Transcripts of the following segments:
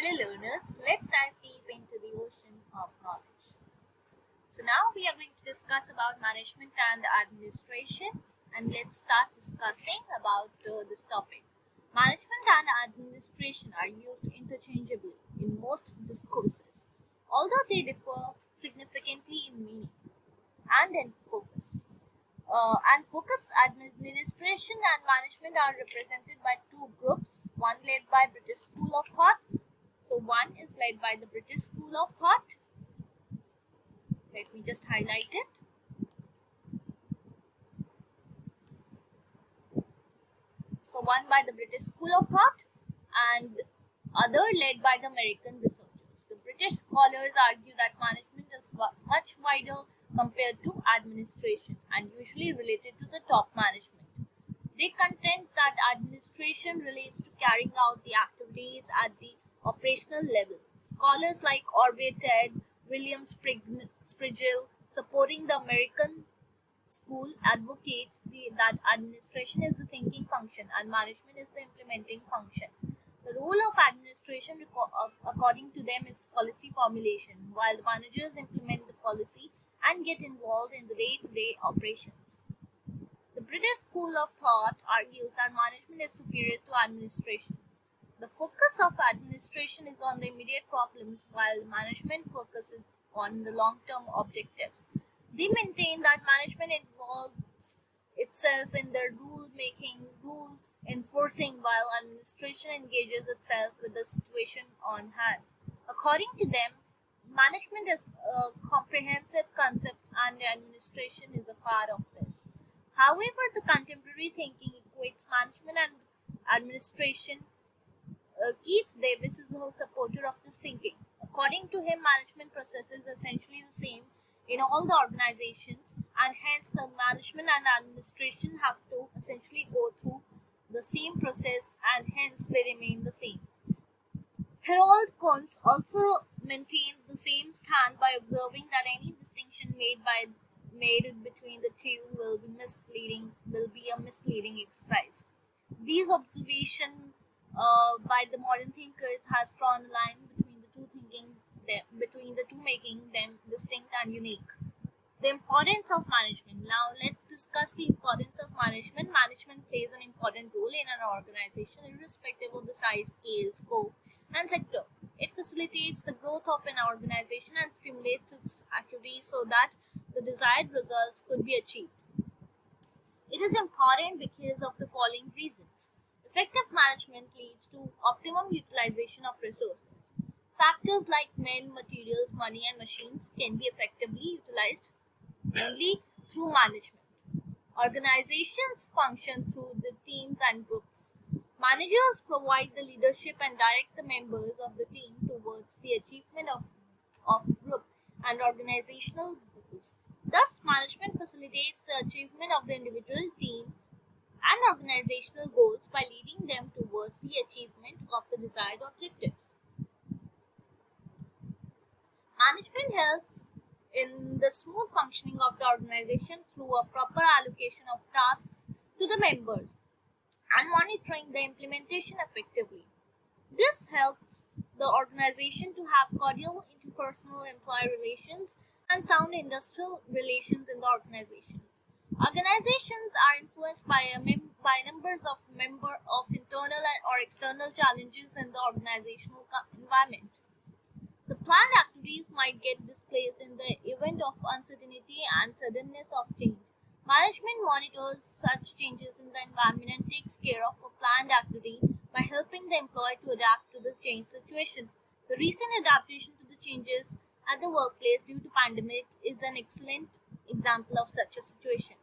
Hello learners, let's dive deep into the ocean of knowledge. So now we are going to discuss about management and administration, and let's start discussing about this topic. Management and administration are used interchangeably in most discourses, although they differ significantly in meaning and in focus. Administration and management are represented by two groups, one led by British School of Thought. So one is led by the British School of Thought. Let me just highlight it. So one by the British School of Thought and other led by the American researchers. The British scholars argue that management is much wider compared to administration and usually related to the top management. They contend that administration relates to carrying out the activities at the operational level. Scholars like Orville Ted, William Sprigel, supporting the American school, advocate that administration is the thinking function and management is the implementing function. The role of administration, according to them, is policy formulation, while the managers implement the policy and get involved in the day-to-day operations. The British School of Thought argues that management is superior to administration. The focus of administration is on the immediate problems, while management focuses on the long-term objectives. They maintain that management involves itself in the rule-making, rule enforcing, while administration engages itself with the situation on hand. According to them, management is a comprehensive concept and administration is a part of this. However, the contemporary thinking equates management and administration. Keith Davis is a supporter of this thinking. According to him, management processes are essentially the same in all the organizations, and hence the management and administration have to essentially go through the same process, and hence they remain the same. Harold Kuntz also maintained the same stand by observing that any distinction made between the two will be a misleading exercise. These observations by the modern thinkers has drawn a line between the two, making them distinct and unique. The importance of management. Now let's discuss the importance of management. Management plays an important role in an organization irrespective of the size, scale, scope, and sector. It facilitates the growth of an organization and stimulates its activities so that the desired results could be achieved. It is important because of the following reasons. Effective management leads to optimum utilization of resources. Factors like men, materials, money, and machines can be effectively utilized only through management. Organizations function through the teams and groups. Managers provide the leadership and direct the members of the team towards the achievement of group and organizational goals. Thus, management facilitates the achievement of the individual, team, and organizational goals by leading them towards the achievement of the desired objectives. Management helps in the smooth functioning of the organization through a proper allocation of tasks to the members and monitoring the implementation effectively. This helps the organization to have cordial interpersonal employee relations and sound industrial relations in the organizations. Organizations are influenced by numbers of internal or external challenges in the organizational environment. The planned activities might get displaced in the event of uncertainty and suddenness of change. Management monitors such changes in the environment and takes care of a planned activity by helping the employee to adapt to the changed situation. The recent adaptation to the changes at the workplace due to pandemic is an excellent example of such a situation.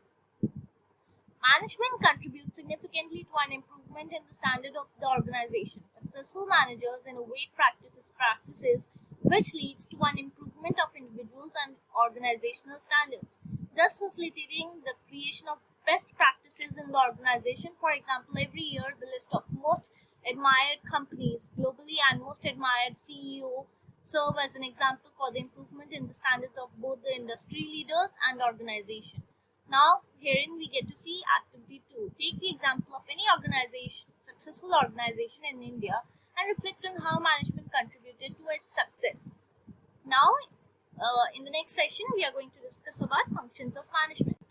Management contributes significantly to an improvement in the standard of the organization. Successful managers innovate practices which leads to an improvement of individuals and organizational standards, thus facilitating the creation of best practices in the organization. For example, every year the list of most admired companies globally and most admired CEO serve as an example for the improvement in the standards of both the industry leaders and organization. Now, herein we get to see activity 2. Take the example of any successful organization in India, and reflect on how management contributes In the next session, we are going to discuss about functions of management.